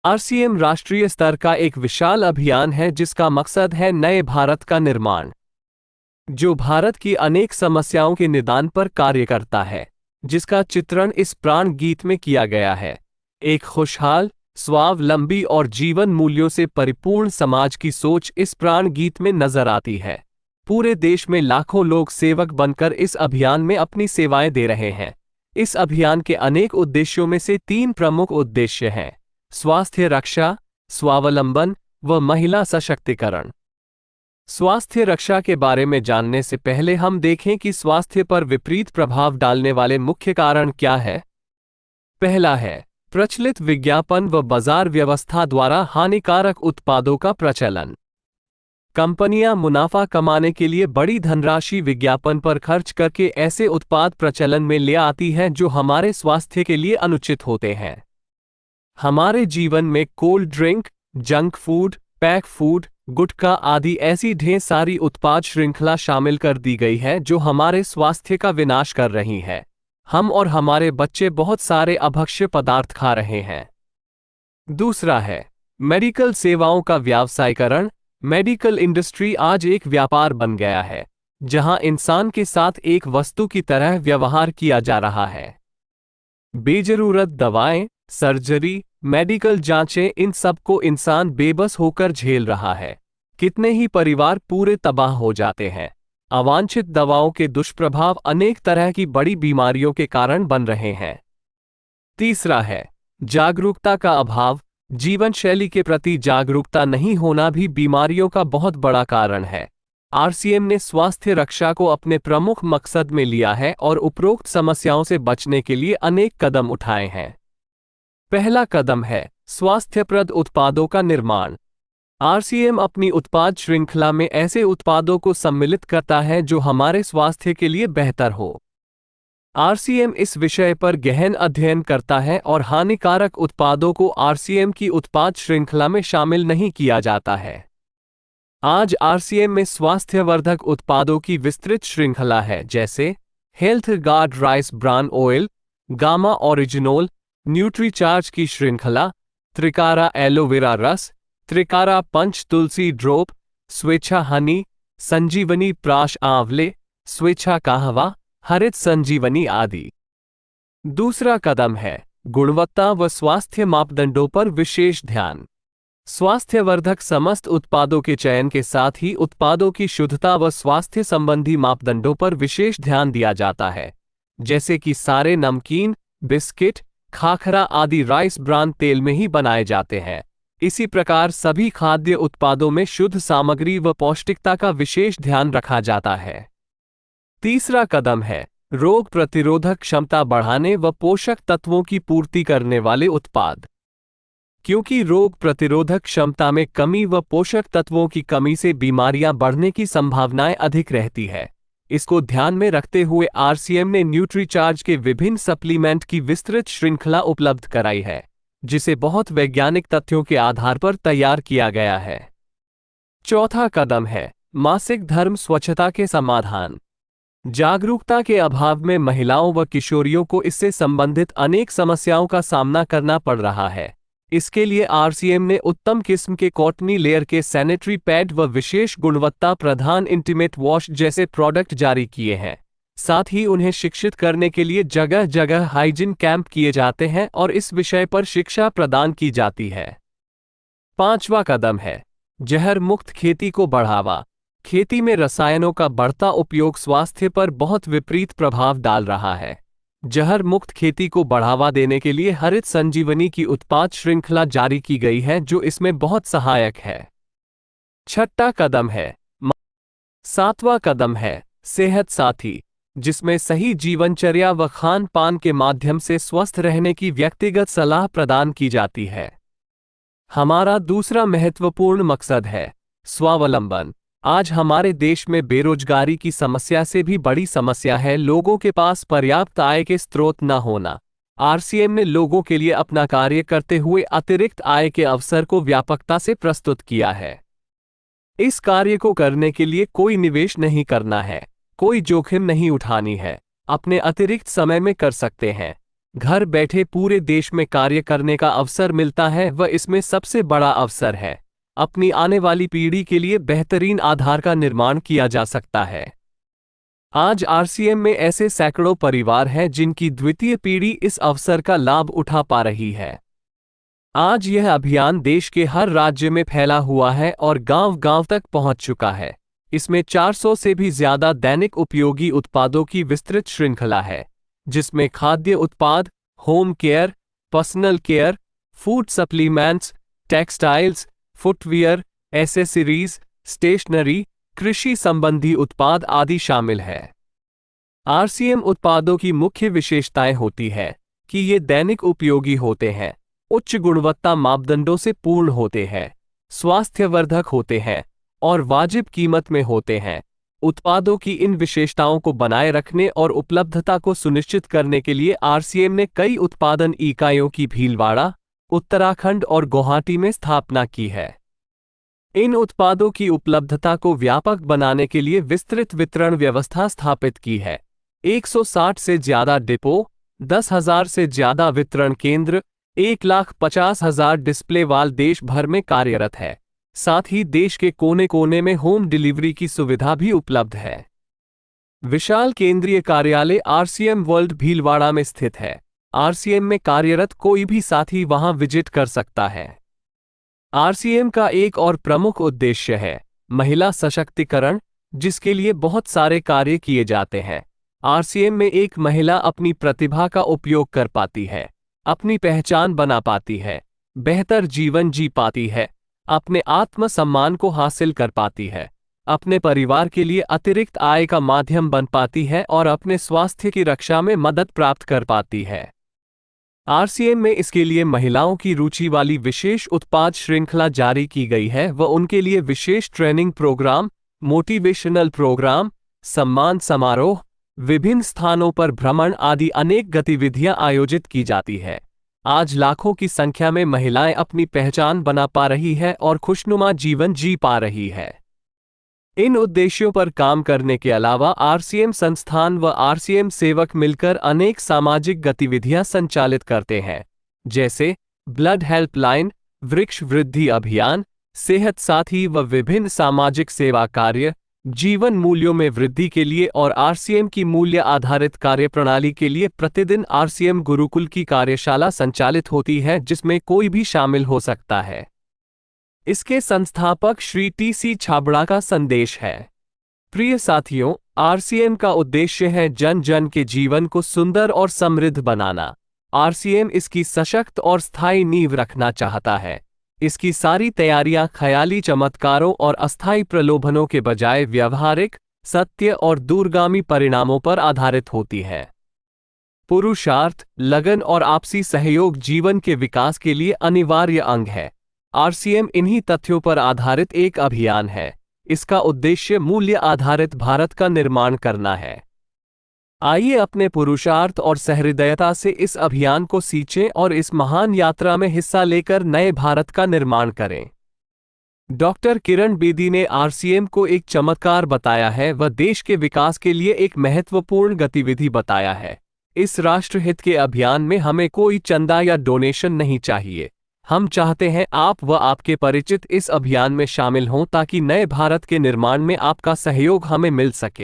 RCM राष्ट्रीय स्तर का एक विशाल अभियान है जिसका मकसद है नए भारत का निर्माण, जो भारत की अनेक समस्याओं के निदान पर कार्य करता है, जिसका चित्रण इस प्राण गीत में किया गया है। एक खुशहाल, स्वावलंबी और जीवन मूल्यों से परिपूर्ण समाज की सोच इस प्राण गीत में नजर आती है। पूरे देश में लाखों लोग सेवक बनकर इस अभियान में अपनी सेवाएं दे रहे हैं। इस अभियान के अनेक उद्देश्यों में से 3 प्रमुख उद्देश्य हैं: स्वास्थ्य रक्षा, स्वावलंबन व महिला सशक्तिकरण। स्वास्थ्य रक्षा के बारे में जानने से पहले हम देखें कि स्वास्थ्य पर विपरीत प्रभाव डालने वाले मुख्य कारण क्या है। पहला है प्रचलित विज्ञापन व बाजार व्यवस्था द्वारा हानिकारक उत्पादों का प्रचलन। कंपनियां मुनाफा कमाने के लिए बड़ी धनराशि विज्ञापन पर खर्च करके ऐसे उत्पाद प्रचलन में ले आती हैं जो हमारे स्वास्थ्य के लिए अनुचित होते हैं। हमारे जीवन में cold drink, junk food, pack food, गुटखा आदि ऐसी ढेर सारी उत्पाद श्रृंखला शामिल कर दी गई है जो हमारे स्वास्थ्य का विनाश कर रही है। हम और हमारे बच्चे बहुत सारे अभक्ष्य पदार्थ खा रहे हैं। दूसरा है मेडिकल सेवाओं का व्यावसायीकरण। मेडिकल इंडस्ट्री आज एक व्यापार बन गया है, जहां इंसान के साथ एक वस्तु की तरह व्यवहार किया जा रहा है। बेजरूरत दवाएं, सर्जरी, मेडिकल जांचें, इन सब को इंसान बेबस होकर झेल रहा है। कितने ही परिवार पूरे तबाह हो जाते हैं। अवांछित दवाओं के दुष्प्रभाव अनेक तरह की बड़ी बीमारियों के कारण बन रहे हैं। तीसरा है जागरूकता का अभाव। जीवन शैली के प्रति जागरूकता नहीं होना भी बीमारियों का बहुत बड़ा कारण है। आरसीएम ने स्वास्थ्य रक्षा को अपने प्रमुख मकसद में लिया है और उपरोक्त समस्याओं से बचने के लिए अनेक कदम उठाए हैं। पहला कदम है स्वास्थ्यप्रद उत्पादों का निर्माण। आरसीएम अपनी उत्पाद श्रृंखला में ऐसे उत्पादों को सम्मिलित करता है जो हमारे स्वास्थ्य के लिए बेहतर हो। आरसीएम इस विषय पर गहन अध्ययन करता है और हानिकारक उत्पादों को आरसीएम की उत्पाद श्रृंखला में शामिल नहीं किया जाता है। आज आरसीएम में स्वास्थ्यवर्धक उत्पादों की विस्तृत श्रृंखला है, जैसे Health Guard rice bran oil, gamma oryzanol, Nutricharge की श्रृंखला, त्रिकारा एलोवेरा रस, त्रिकारा पंच तुलसी ड्रॉप, स्वेच्छा हनी, संजीवनी प्राश आंवले, स्वेच्छा कहवा, हरित संजीवनी आदि। दूसरा कदम है गुणवत्ता व स्वास्थ्य मापदंडों पर विशेष ध्यान। स्वास्थ्यवर्धक समस्त उत्पादों के चयन के साथ ही उत्पादों की शुद्धता व स्वास्थ्य संबंधी मापदंडों पर विशेष ध्यान दिया जाता है, जैसे कि सारे नमकीन, बिस्किट, खाखरा आदि राइस ब्रान तेल में ही बनाए जाते हैं। इसी प्रकार सभी खाद्य उत्पादों में शुद्ध सामग्री व पौष्टिकता का विशेष ध्यान रखा जाता है। तीसरा कदम है रोग प्रतिरोधक क्षमता बढ़ाने व पोषक तत्वों की पूर्ति करने वाले उत्पाद। क्योंकि रोग प्रतिरोधक क्षमता में कमी व पोषक तत्वों की कमी से बीमारियां बढ़ने की संभावनाएं अधिक रहती है, इसको ध्यान में रखते हुए आरसीएम ने न्यूट्रीचार्ज के विभिन्न सप्लीमेंट की विस्तृत श्रृंखला उपलब्ध कराई है, जिसे बहुत वैज्ञानिक तथ्यों के आधार पर तैयार किया गया है। चौथा कदम है मासिक धर्म स्वच्छता के समाधान। जागरूकता के अभाव में महिलाओं व किशोरियों को इससे संबंधित अनेक समस्याओं का सामना करना पड़ रहा है। इसके लिए आरसीएम ने उत्तम किस्म के कॉटनी लेयर के सैनिटरी पैड व विशेष गुणवत्ता प्रधान इंटीमेट वॉश जैसे प्रोडक्ट जारी किए हैं। साथ ही उन्हें शिक्षित करने के लिए जगह जगह हाइजीन कैंप किए जाते हैं और इस विषय पर शिक्षा प्रदान की जाती है। पांचवा कदम है जहर मुक्त खेती को बढ़ावा। खेती में रसायनों का बढ़ता उपयोग स्वास्थ्य पर बहुत विपरीत प्रभाव डाल रहा है। जहर मुक्त खेती को बढ़ावा देने के लिए हरित संजीवनी की उत्पाद श्रृंखला जारी की गई है, जो इसमें बहुत सहायक है। छठा कदम है सातवां कदम है सेहत साथी, जिसमें सही जीवनचर्या व खान पान के माध्यम से स्वस्थ रहने की व्यक्तिगत सलाह प्रदान की जाती है। हमारा दूसरा महत्वपूर्ण मकसद है स्वावलंबन। आज हमारे देश में बेरोजगारी की समस्या से भी बड़ी समस्या है लोगों के पास पर्याप्त आय के स्रोत न होना। आरसीएम ने लोगों के लिए अपना कार्य करते हुए अतिरिक्त आय के अवसर को व्यापकता से प्रस्तुत किया है। इस कार्य को करने के लिए कोई निवेश नहीं करना है, कोई जोखिम नहीं उठानी है, अपने अतिरिक्त समय में कर सकते हैं। घर बैठे पूरे देश में कार्य करने का अवसर मिलता है व इसमें सबसे बड़ा अवसर है अपनी आने वाली पीढ़ी के लिए बेहतरीन आधार का निर्माण किया जा सकता है। आज आरसीएम में ऐसे सैकड़ों परिवार हैं जिनकी द्वितीय पीढ़ी इस अवसर का लाभ उठा पा रही है। आज यह अभियान देश के हर राज्य में फैला हुआ है और गांव-गांव तक पहुंच चुका है। इसमें 400 से भी ज्यादा दैनिक उपयोगी उत्पादों की विस्तृत श्रृंखला है, जिसमें खाद्य उत्पाद, home care, personal care, food supplements, textiles, footwear, accessories, stationery, कृषि संबंधी उत्पाद आदि शामिल है। आरसीएम उत्पादों की मुख्य विशेषताएं होती है कि ये दैनिक उपयोगी होते हैं, उच्च गुणवत्ता मापदंडों से पूर्ण होते हैं, स्वास्थ्यवर्धक होते हैं और वाजिब कीमत में होते हैं। उत्पादों की इन विशेषताओं को बनाए रखने और उपलब्धता को सुनिश्चित करने के लिए आरसीएम ने कई उत्पादन इकाइयों की भीलवाड़ा, उत्तराखंड और गुवाहाटी में स्थापना की है। इन उत्पादों की उपलब्धता को व्यापक बनाने के लिए विस्तृत वितरण व्यवस्था स्थापित की है। 160 से ज्यादा डिपो, 10,000 से ज्यादा वितरण केंद्र, 1,50,000 डिस्प्ले वाल देश भर में कार्यरत है। साथ ही देश के कोने कोने में होम डिलीवरी की सुविधा भी उपलब्ध है। विशाल केंद्रीय कार्यालय आरसीएम वर्ल्ड भीलवाड़ा में स्थित है। आरसीएम में कार्यरत कोई भी साथी वहां विजिट कर सकता है। आरसीएम का एक और प्रमुख उद्देश्य है महिला सशक्तिकरण, जिसके लिए बहुत सारे कार्य किए जाते हैं। आरसीएम में एक महिला अपनी प्रतिभा का उपयोग कर पाती है, अपनी पहचान बना पाती है, बेहतर जीवन जी पाती है, अपने आत्मसम्मान को हासिल कर पाती है, अपने परिवार के लिए अतिरिक्त आय का माध्यम बन पाती है और अपने स्वास्थ्य की रक्षा में मदद प्राप्त कर पाती है। आरसीएम में इसके लिए महिलाओं की रुचि वाली विशेष उत्पाद श्रृंखला जारी की गई है व उनके लिए विशेष ट्रेनिंग प्रोग्राम, मोटिवेशनल प्रोग्राम, सम्मान समारोह, विभिन्न स्थानों पर भ्रमण आदि अनेक गतिविधियां आयोजित की जाती है। आज लाखों की संख्या में महिलाएं अपनी पहचान बना पा रही है और खुशनुमा जीवन जी पा रही है। इन उद्देश्यों पर काम करने के अलावा आरसीएम संस्थान व आरसीएम सेवक मिलकर अनेक सामाजिक गतिविधियां संचालित करते हैं, जैसे ब्लड हेल्पलाइन, वृक्ष वृद्धि अभियान, सेहत साथी व विभिन्न सामाजिक सेवा कार्य, जीवन मूल्यों में वृद्धि के लिए और आरसीएम की मूल्य आधारित कार्यप्रणाली के लिए प्रतिदिन आरसीएम गुरुकुल की कार्यशाला संचालित होती है, जिसमें कोई भी शामिल हो सकता है। इसके संस्थापक श्री टी.सी. छाबड़ा का संदेश है। प्रिय साथियों, आरसीएम का उद्देश्य है जन जन के जीवन को सुंदर और समृद्ध बनाना। आरसीएम इसकी सशक्त और स्थायी नींव रखना चाहता है। इसकी सारी तैयारियां ख्याली चमत्कारों और अस्थायी प्रलोभनों के बजाय व्यावहारिक, सत्य और दूरगामी परिणामों पर आधारित होती है। पुरुषार्थ, लगन और आपसी सहयोग जीवन के विकास के लिए अनिवार्य अंग है। आरसीएम इन्हीं तथ्यों पर आधारित एक अभियान है। इसका उद्देश्य मूल्य आधारित भारत का निर्माण करना है। आइए अपने पुरुषार्थ और सहृदयता से इस अभियान को सींचें और इस महान यात्रा में हिस्सा लेकर नए भारत का निर्माण करें। डॉक्टर किरण बेदी ने आरसीएम को एक चमत्कार बताया है व देश के विकास के लिए एक महत्वपूर्ण गतिविधि बताया है। इस राष्ट्रहित के अभियान में हमें कोई चंदा या डोनेशन नहीं चाहिए। हम चाहते हैं आप व आपके परिचित इस अभियान में शामिल हों ताकि नए भारत के निर्माण में आपका सहयोग हमें मिल सके।